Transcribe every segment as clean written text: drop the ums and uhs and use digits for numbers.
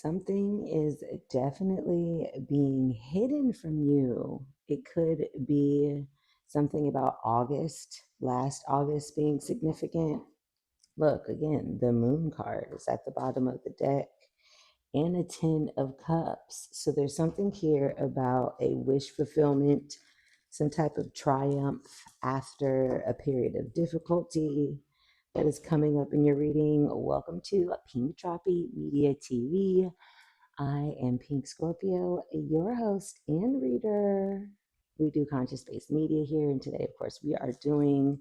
Something is definitely being hidden from you. It could be something about August, last August being significant. Look, again, the moon card is at the bottom of the deck and a 10 of cups. So there's something here about a wish fulfillment, some type of triumph after a period of difficulty that is coming up in your reading. Welcome to Pink Tropi Media TV. I am Pink Scorpio, your host and reader. We do conscious based media here, and today, of course, we are doing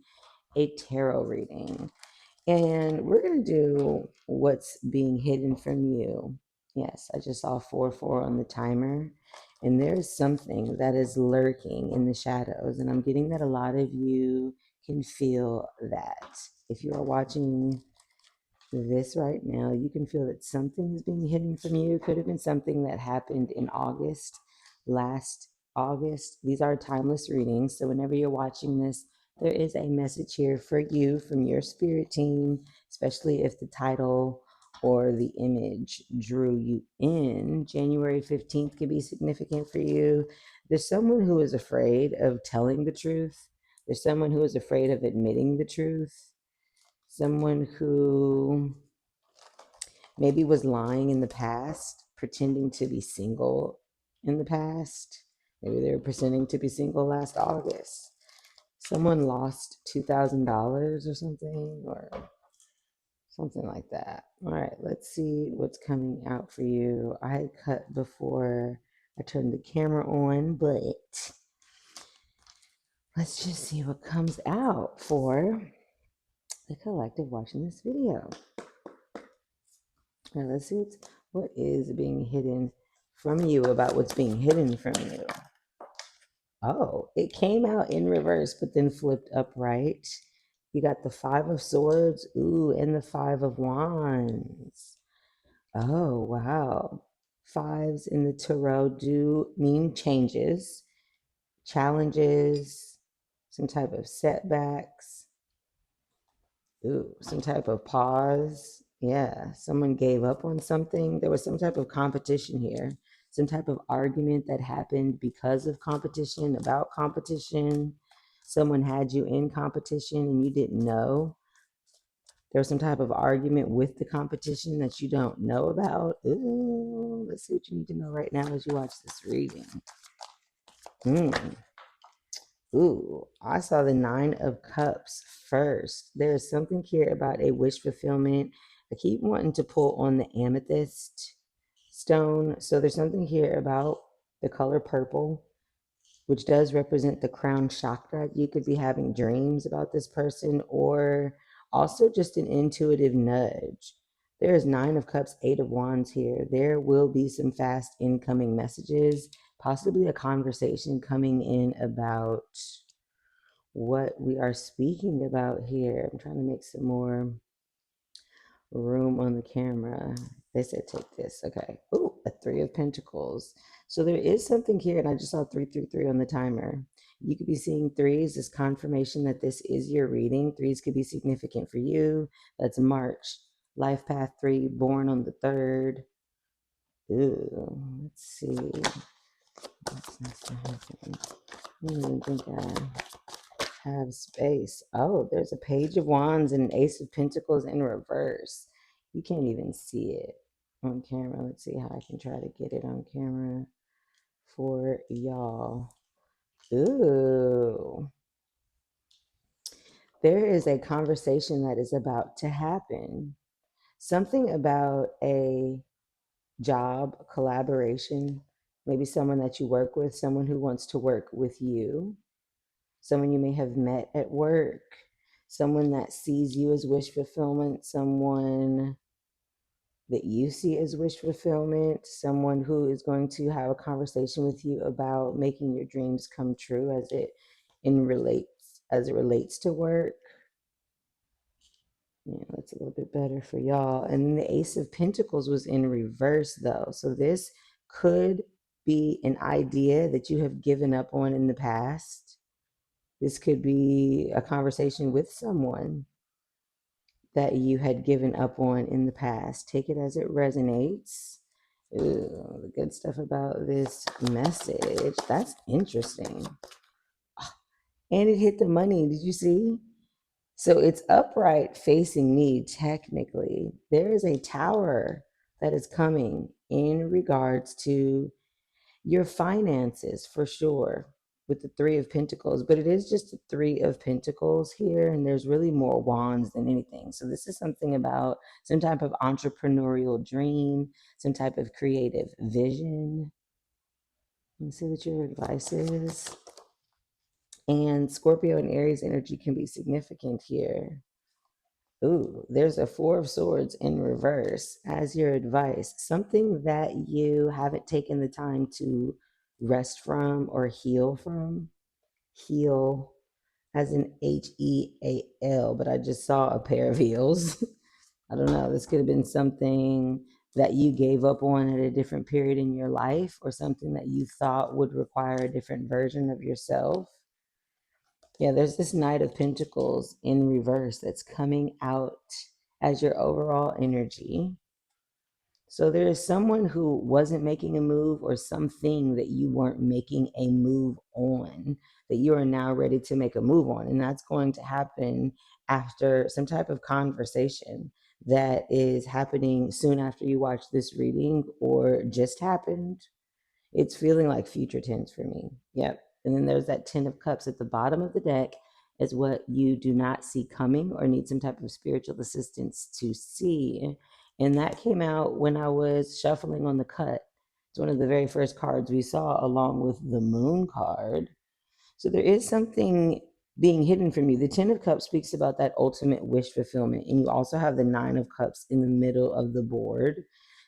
a tarot reading. And we're going to do what's being hidden from you. Yes, I just saw 4 on the timer. And there's something that is lurking in the shadows. And I'm getting that a lot of you can feel that. If you are watching this right now, you can feel that something is being hidden from you. It could have been something that happened in August, last August. These are timeless readings. So whenever you're watching this, there is a message here for you from your spirit team, especially if the title or the image drew you in. January 15th could be significant for you. There's someone who is afraid of telling the truth. There's someone who is afraid of admitting the truth. Someone who maybe was lying in the past, pretending to be single in the past. Maybe they were pretending to be single last August. Someone lost $2,000 or something, or something like that. All right, let's see what's coming out for you. I had cut before I turned the camera on, but let's just see what comes out for the collective watching this video. Now let's see what is being hidden from you about what's being hidden from you. Oh, it came out in reverse, but then flipped upright. You got the 5 of Swords, ooh, and the 5 of Wands. Oh, wow. Fives in the tarot do mean changes, challenges, some type of setbacks. Ooh, some type of pause. Yeah, someone gave up on something. There was some type of competition here, some type of argument that happened because of competition, about competition. Someone had you in competition and you didn't know. There was some type of argument with the competition that you don't know about. Ooh, let's see what you need to know right now as you watch this reading. Ooh, I saw the 9 of Cups first. There's something here about a wish fulfillment. I keep wanting to pull on the amethyst stone. So there's something here about the color purple, which does represent the crown chakra. You could be having dreams about this person, or also just an intuitive nudge. There is 9 of Cups, 8 of Wands here. There will be some fast incoming messages, possibly a conversation coming in about what we are speaking about here. I'm trying to make some more room on the camera. They said take this. Okay. Oh, a 3 of Pentacles. So there is something here, and I just saw 333 on the timer. You could be seeing threes as confirmation that this is your reading. Threes could be significant for you. That's March. Life Path 3, born on the 3rd. Ooh, let's see. What's next to happen? I don't even think I have space. Oh, there's a Page of Wands and an Ace of Pentacles in reverse. You can't even see it on camera. Let's see how I can try to get it on camera for y'all. Ooh. There is a conversation that is about to happen. Something about a job collaboration, maybe someone that you work with, someone who wants to work with you, someone you may have met at work, someone that sees you as wish fulfillment, someone that you see as wish fulfillment, someone who is going to have a conversation with you about making your dreams come true as it relates to work. Yeah, that's a little bit better for y'all. And then the Ace of Pentacles was in reverse though. So this could be an idea that you have given up on in the past. This could be a conversation with someone that you had given up on in the past. Take it as it resonates. Ooh, the good stuff about this message. That's interesting. And it hit the money. Did you see? So it's upright facing me, technically. There is a tower that is coming in regards to your finances for sure with the Three of Pentacles, but it is just the Three of Pentacles here, and there's really more wands than anything. So this is something about some type of entrepreneurial dream, some type of creative vision. Let's see what your advice is. And Scorpio and Aries energy can be significant here. Ooh, there's a Four of Swords in reverse as your advice. Something that you haven't taken the time to rest from or heal from. Heal as in Heal, but I just saw a pair of heels. I don't know. This could have been something that you gave up on at a different period in your life, or something that you thought would require a different version of yourself. Yeah, there's this Knight of Pentacles in reverse that's coming out as your overall energy. So there is someone who wasn't making a move, or something that you weren't making a move on that you are now ready to make a move on. And that's going to happen after some type of conversation that is happening soon after you watch this reading, or just happened. It's feeling like future tense for me. Yep. And then there's that Ten of Cups at the bottom of the deck, is what you do not see coming or need some type of spiritual assistance to see. And that came out when I was shuffling on the cut. It's one of the very first cards we saw, along with the Moon card. So there is something being hidden from you. The Ten of Cups speaks about that ultimate wish fulfillment. And you also have the Nine of Cups in the middle of the board.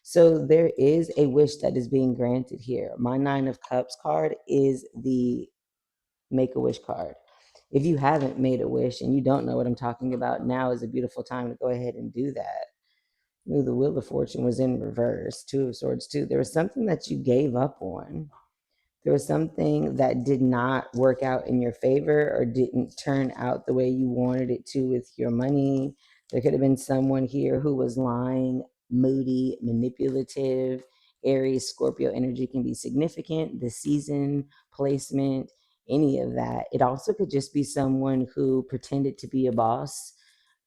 So there is a wish that is being granted here. My Nine of Cups card is the Make a Wish card. If you haven't made a wish and you don't know what I'm talking about, now is a beautiful time to go ahead and do that. Ooh, the Wheel of Fortune was in reverse. Two of Swords, too. There was something that you gave up on. There was something that did not work out in your favor, or didn't turn out the way you wanted it to with your money. There could have been someone here who was lying, moody, manipulative. Aries, Scorpio energy can be significant. The season, placement, any of that. It also could just be someone who pretended to be a boss,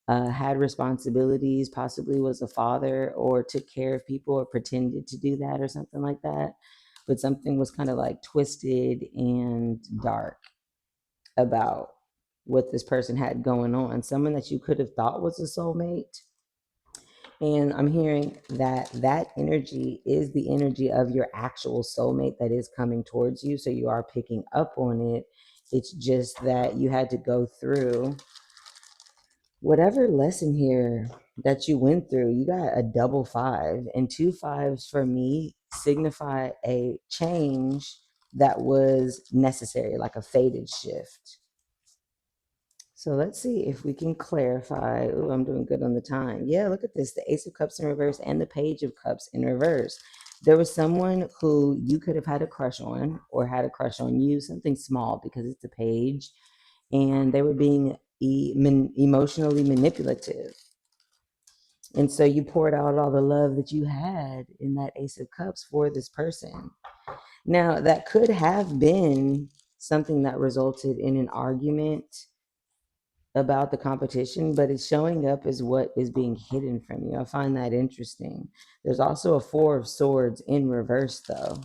had responsibilities, possibly was a father, or took care of people, or pretended to do that, or something like that. But something was kind of like twisted and dark about what this person had going on. Someone that you could have thought was a soulmate. And I'm hearing that that energy is the energy of your actual soulmate that is coming towards you. So you are picking up on it. It's just that you had to go through whatever lesson here that you went through. You got a double five, and two fives for me signify a change that was necessary, like a fated shift. So let's see if we can clarify. Oh, I'm doing good on the time. Yeah, look at this, the Ace of Cups in reverse and the Page of Cups in reverse. There was someone who you could have had a crush on, or had a crush on you, something small because it's a page, and they were being emotionally manipulative. And so you poured out all the love that you had in that Ace of Cups for this person. Now, that could have been something that resulted in an argument about the competition, but it's showing up as what is being hidden from you. I find that interesting. There's also a Four of Swords in reverse, though.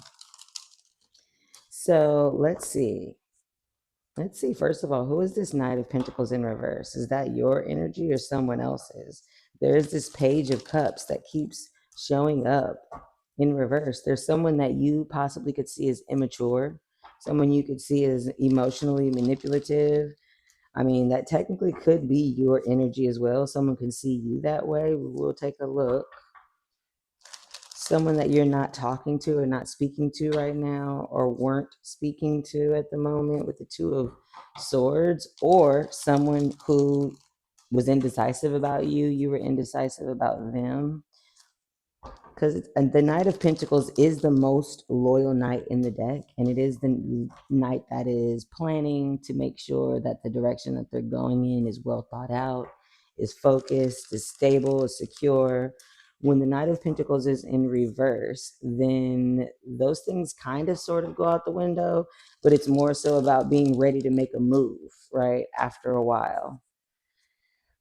So let's see. Let's see, first of all, who is this Knight of Pentacles in reverse? Is that your energy or someone else's? There's this Page of Cups that keeps showing up in reverse. There's someone that you possibly could see as immature, someone you could see as emotionally manipulative. I mean, that technically could be your energy as well. Someone can see you that way. We'll take a look. Someone that you're not talking to or not speaking to right now, or weren't speaking to at the moment with the Two of Swords, or someone who was indecisive about you. You were indecisive about them. Because the Knight of Pentacles is the most loyal knight in the deck, and it is the knight that is planning to make sure that the direction that they're going in is well thought out, is focused, is stable, is secure. When the Knight of Pentacles is in reverse, then those things kind of sort of go out the window, but it's more so about being ready to make a move, right? After a while.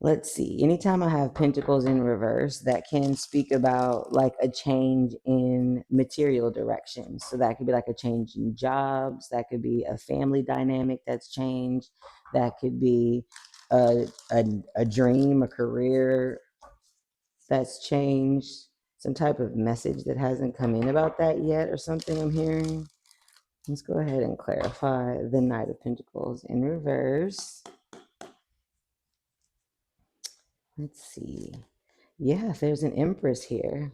Let's see. Anytime I have Pentacles in reverse, that can speak about like a change in material direction. So that could be like a change in jobs. That could be a family dynamic that's changed. That could be a dream, a career that's changed. Some type of message that hasn't come in about that yet, or something I'm hearing. Let's go ahead and clarify the Knight of Pentacles in reverse. Let's see. Yeah, there's an Empress here.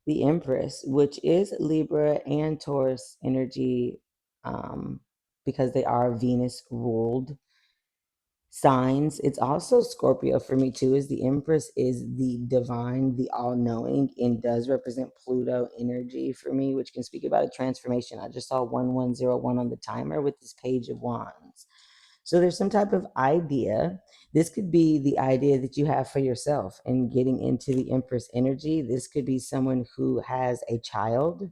The Empress, which is Libra and Taurus energy, because they are Venus ruled signs. It's also Scorpio for me too, as the Empress is the divine, the all-knowing, and does represent Pluto energy for me, which can speak about a transformation. I just saw 1101 on the timer with this Page of Wands. So there's some type of idea. This could be the idea that you have for yourself and getting into the Empress energy. This could be someone who has a child,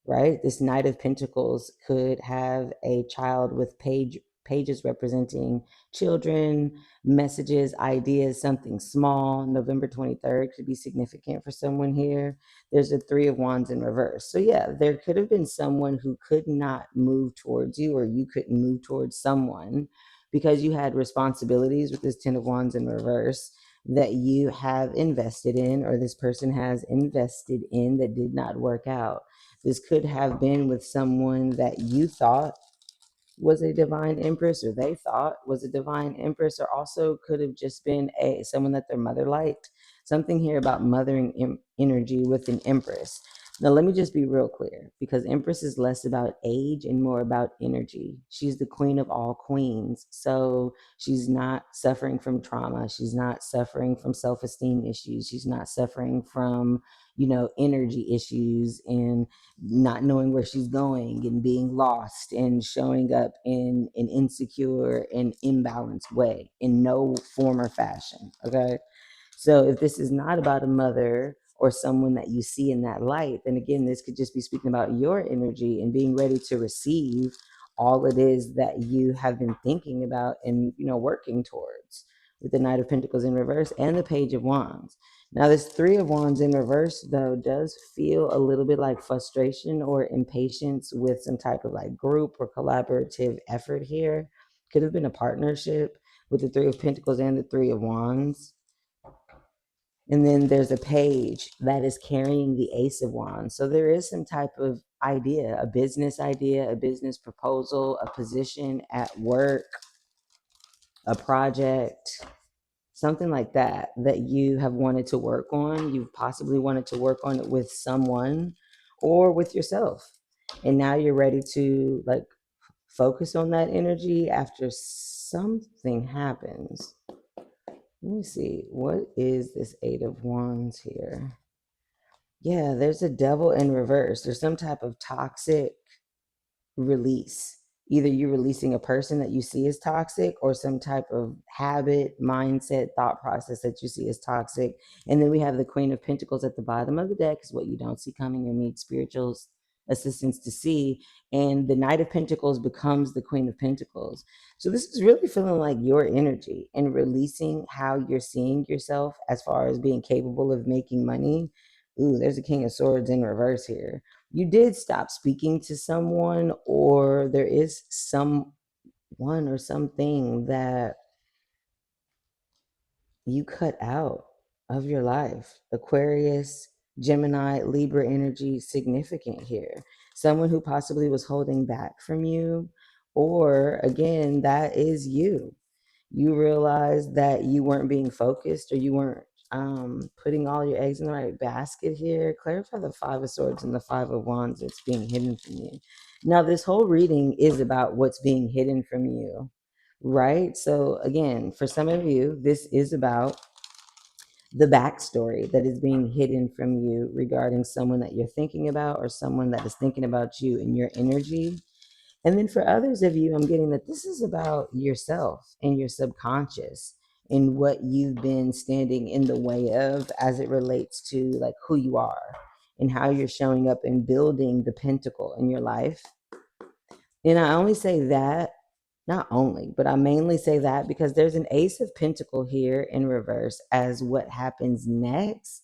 right? This Knight of Pentacles could have a child with pages representing children, messages, ideas, something small. November 23rd could be significant for someone here. There's a Three of Wands in reverse. So yeah, there could have been someone who could not move towards you, or you couldn't move towards someone because you had responsibilities with this Ten of Wands in reverse that you have invested in, or this person has invested in, that did not work out. This could have been with someone that you thought was a divine empress, or they thought was a divine empress, or also could have just been someone that their mother liked. Something here about mothering energy with an empress. Now let me just be real clear, because empress is less about age and more about energy. She's the queen of all queens, so she's not suffering from trauma, she's not suffering from self-esteem issues, she's not suffering from energy issues and not knowing where she's going and being lost and showing up in an insecure and imbalanced way in no form or fashion. Okay. So if this is not about a mother or someone that you see in that light, then again, this could just be speaking about your energy and being ready to receive all it is that you have been thinking about and working towards, with the Knight of Pentacles in reverse and the Page of Wands. Now, this Three of Wands in reverse, though, does feel a little bit like frustration or impatience with some type of like group or collaborative effort here. Could have been a partnership with the Three of Pentacles and the Three of Wands. And then there's a page that is carrying the Ace of Wands. So there is some type of idea, a business proposal, a position at work, a project, something like that, that you have wanted to work on. You've possibly wanted to work on it with someone or with yourself. And now you're ready to like focus on that energy after something happens. Let me see. What is this Eight of Wands here? Yeah, there's a Devil in reverse. There's some type of toxic release. Either you're releasing a person that you see as toxic, or some type of habit, mindset, thought process that you see as toxic. And then we have the Queen of Pentacles at the bottom of the deck, is what you don't see coming or need spiritual assistance to see. And the Knight of Pentacles becomes the Queen of Pentacles. So this is really feeling like your energy and releasing how you're seeing yourself as far as being capable of making money. Ooh, there's a King of Swords in reverse here. You did stop speaking to someone, or there is someone or something that you cut out of your life. Aquarius, Gemini, Libra energy significant here. Someone who possibly was holding back from you, or again, that is you. You realized that you weren't being focused, or you weren't putting all your eggs in the right basket here. Clarify the Five of Swords and the Five of Wands that's being hidden from you. Now, this whole reading is about what's being hidden from you, right? So again, for some of you, this is about the backstory that is being hidden from you regarding someone that you're thinking about, or someone that is thinking about you and your energy. And then for others of you, I'm getting that this is about yourself and your subconscious in what you've been standing in the way of as it relates to like who you are and how you're showing up and building the pentacle in your life. And I only say that, not only, but I mainly say that because there's an ace of pentacle here in reverse as what happens next.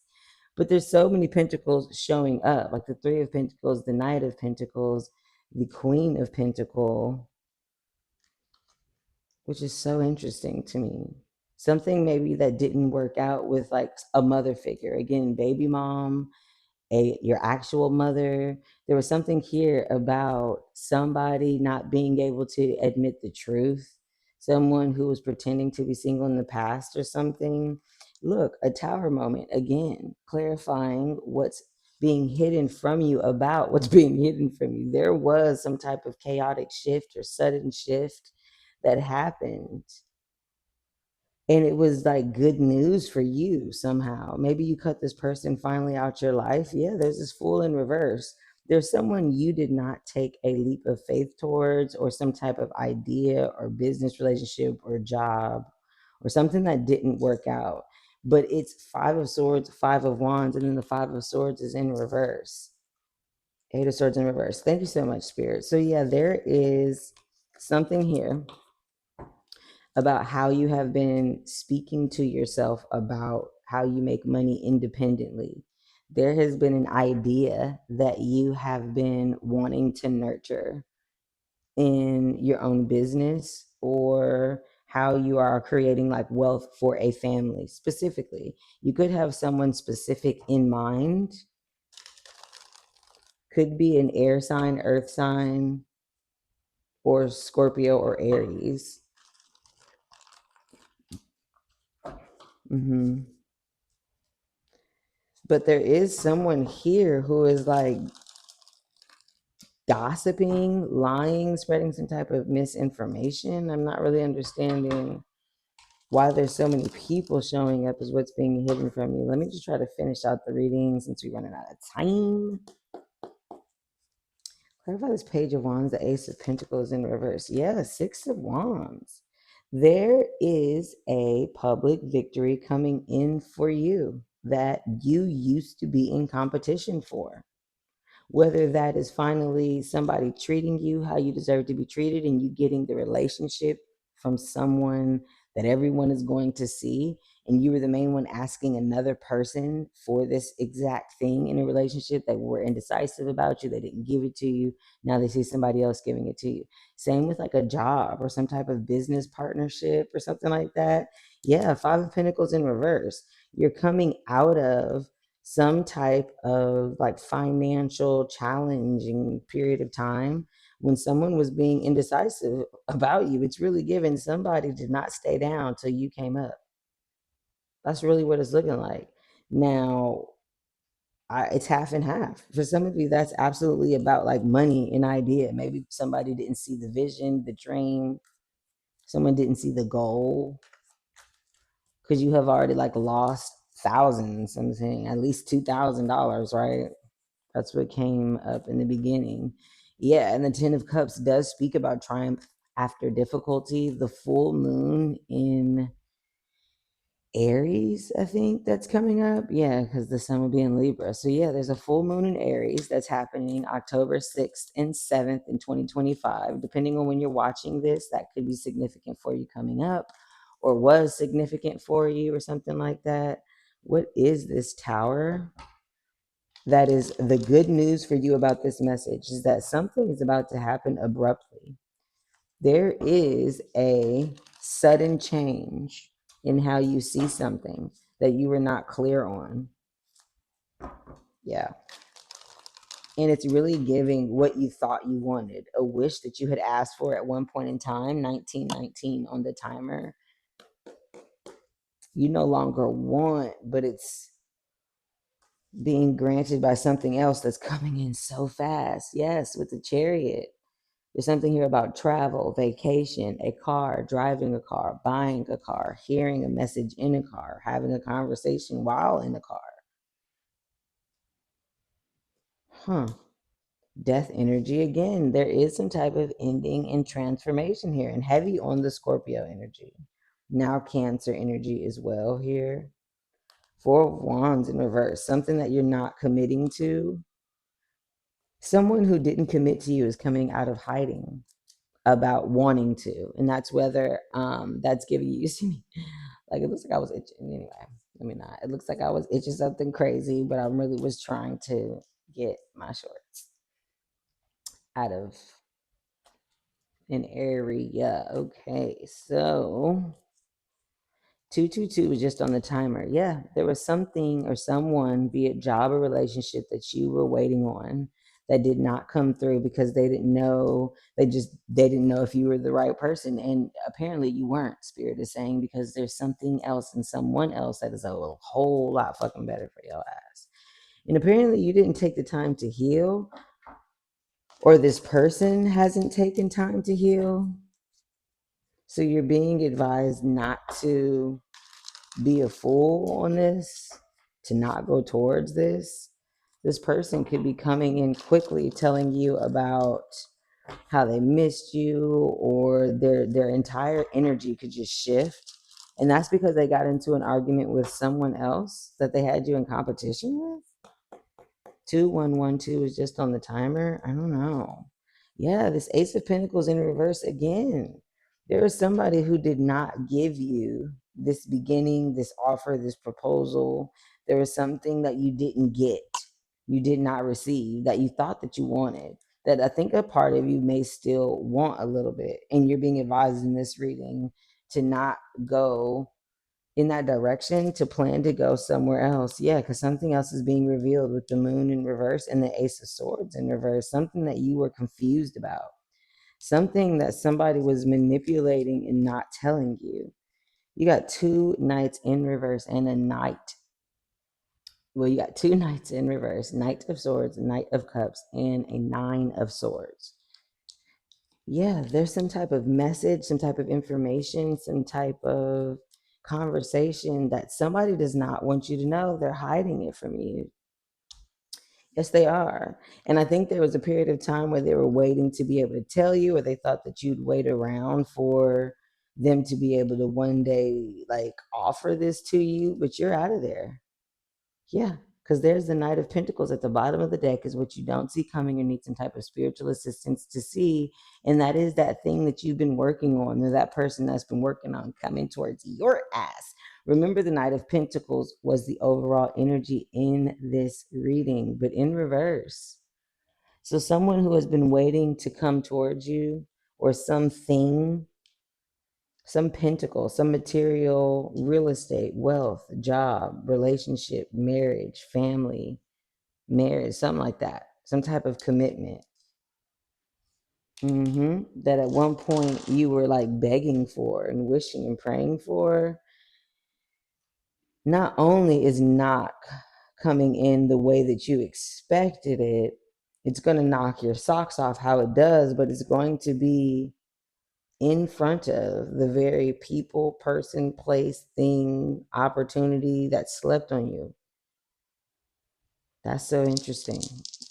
But there's so many pentacles showing up, like the three of pentacles, the knight of pentacles, the queen of pentacle, which is so interesting to me. Something maybe that didn't work out with like a mother figure. Again, baby mom, your actual mother. There was something here about somebody not being able to admit the truth, someone who was pretending to be single in the past or something. Look, a tower moment again, clarifying what's being hidden from you about what's being hidden from you. There was some type of chaotic shift or sudden shift that happened, and it was like good news for you somehow. Maybe you cut this person finally out your life. Yeah, there's this fool in reverse. There's someone you did not take a leap of faith towards, or some type of idea or business relationship or job or something that didn't work out. But it's Five of Swords, Five of Wands, and then the Five of Swords is in reverse. Eight of Swords in reverse. Thank you so much, Spirit. So yeah, there is something here about how you have been speaking to yourself about how you make money independently. There has been an idea that you have been wanting to nurture in your own business, or how you are creating like wealth for a family specifically. You could have someone specific in mind, could be an air sign, earth sign, or Scorpio or Aries. Mm-hmm. But there is someone here who is like gossiping, lying, spreading some type of misinformation. I'm not really understanding why there's so many people showing up as what's being hidden from you. Let me just try to finish out the reading since we're running out of time. Clarify this Page of Wands, the Ace of Pentacles in reverse. Yeah, Six of Wands. There is a public victory coming in for you that you used to be in competition for. Whether that is finally somebody treating you how you deserve to be treated and you getting the relationship from someone that everyone is going to see, and you were the main one asking another person for this exact thing in a relationship, that were indecisive about you, they didn't give it to you, now they see somebody else giving it to you. Same with like a job or some type of business partnership or something like that. Yeah, Five of Pentacles in reverse. You're coming out of some type of like financial challenging period of time when someone was being indecisive about you. It's really given somebody did not stay down till you came up. That's really what it's looking like. Now, it's half and half. For some of you, that's absolutely about like money and idea. Maybe somebody didn't see the vision, the dream. Someone didn't see the goal, because you have already like lost thousands. I'm saying at least $2,000, right? That's what came up in the beginning. Yeah, and the Ten of Cups does speak about triumph after difficulty. The full moon in Aries, I think that's coming up. Yeah, because the sun will be in Libra. So yeah, there's a full moon in Aries that's happening October 6th and 7th in 2025. Depending on when you're watching this, that could be significant for you coming up, or was significant for you, or something like that. What is this Tower? That is the good news for you about this message, is that something is about to happen abruptly. There is a sudden change in how you see something that you were not clear on. Yeah. And it's really giving what you thought you wanted, a wish that you had asked for at one point in time, 1919 on the timer. You no longer want, but it's being granted by something else that's coming in so fast. Yes, with the Chariot. There's something here about travel, vacation, a car, driving a car, buying a car, hearing a message in a car, having a conversation while in a car. Huh. Death energy again. There is some type of ending and transformation here, and heavy on the Scorpio energy. Now Cancer energy as well here. Four of Wands in reverse, something that you're not committing to. Someone who didn't commit to you is coming out of hiding about wanting to, and that's whether that's giving you, see me, like it looks like I was itching anyway. Let me not. It looks like I was itching something crazy, but I really was trying to get my shorts out of an area. Okay, so 222 was just on the timer. Yeah, there was something or someone, be it job or relationship, that you were waiting on that did not come through because they didn't know. They didn't know if you were the right person, and apparently you weren't. Spirit is saying because there's something else and someone else that is a whole lot fucking better for your ass. And apparently you didn't take the time to heal, or this person hasn't taken time to heal. So you're being advised not to be a fool on this, to not go towards this. This person could be coming in quickly telling you about how they missed you, or their entire energy could just shift. And that's because they got into an argument with someone else that they had you in competition with. 2112 is just on the timer. I don't know. Yeah, this Ace of Pentacles in reverse again. There is somebody who did not give you this beginning, this offer, this proposal. There was something that you didn't get, you did not receive, that you thought that you wanted, that I think a part of you may still want a little bit. And you're being advised in this reading to not go in that direction, to plan to go somewhere else. Yeah, because something else is being revealed with the moon in reverse and the Ace of Swords in reverse. Something that you were confused about, something that somebody was manipulating and not telling you. You got two knights in reverse and a knight. Well, you got two knights in reverse, Knight of Swords, Knight of Cups, and a Nine of Swords. Yeah, there's some type of message, some type of information, some type of conversation that somebody does not want you to know. They're hiding it from you. Yes, they are. And I think there was a period of time where they were waiting to be able to tell you, or they thought that you'd wait around for them to be able to one day like offer this to you, but you're out of there. Yeah, because there's the Knight of Pentacles at the bottom of the deck, is what you don't see coming or need some type of spiritual assistance to see. And that is that thing that you've been working on, or that person that's been working on coming towards your ass. Remember, the Knight of Pentacles was the overall energy in this reading, but in reverse. So someone who has been waiting to come towards you, or something, some pentacle, some material, real estate, wealth, job, relationship, marriage, family, marriage, something like that, some type of commitment. That at one point you were like begging for and wishing and praying for, not only is not coming in the way that you expected it, it's going to knock your socks off how it does, but it's going to be in front of the very people, person, place, thing, opportunity that slept on you. That's so interesting.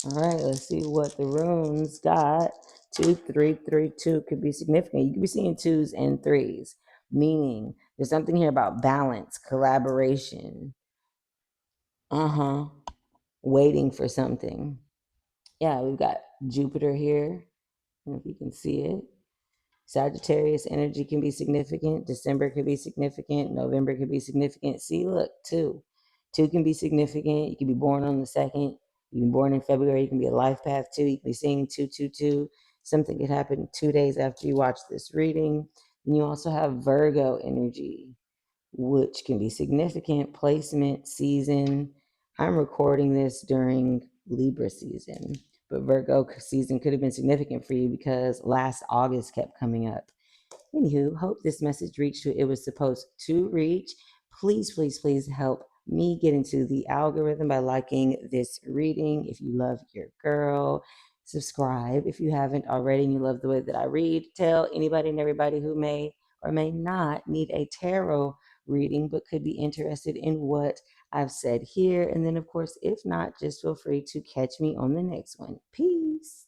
All right, let's see what the runes got. 2332 could be significant. You could be seeing twos and threes, meaning there's something here about balance, collaboration. Waiting for something. Yeah, we've got Jupiter here. I don't know if you can see it. Sagittarius energy can be significant. December could be significant. November could be significant. See, look, two. Two can be significant. You can be born on the second. You can be born in February. You can be a life path two. You can be seeing 222. Something could happen 2 days after you watch this reading. And you also have Virgo energy, which can be significant. Placement, season. I'm recording this during Libra season, but Virgo season could have been significant for you because last August kept coming up. Anywho, hope this message reached who it was supposed to reach. Please, please, please help me get into the algorithm by liking this reading. If you love your girl, subscribe if you haven't already and you love the way that I read. Tell anybody and everybody who may or may not need a tarot reading but could be interested in what I've said here. And then, of course, if not, just feel free to catch me on the next one. Peace.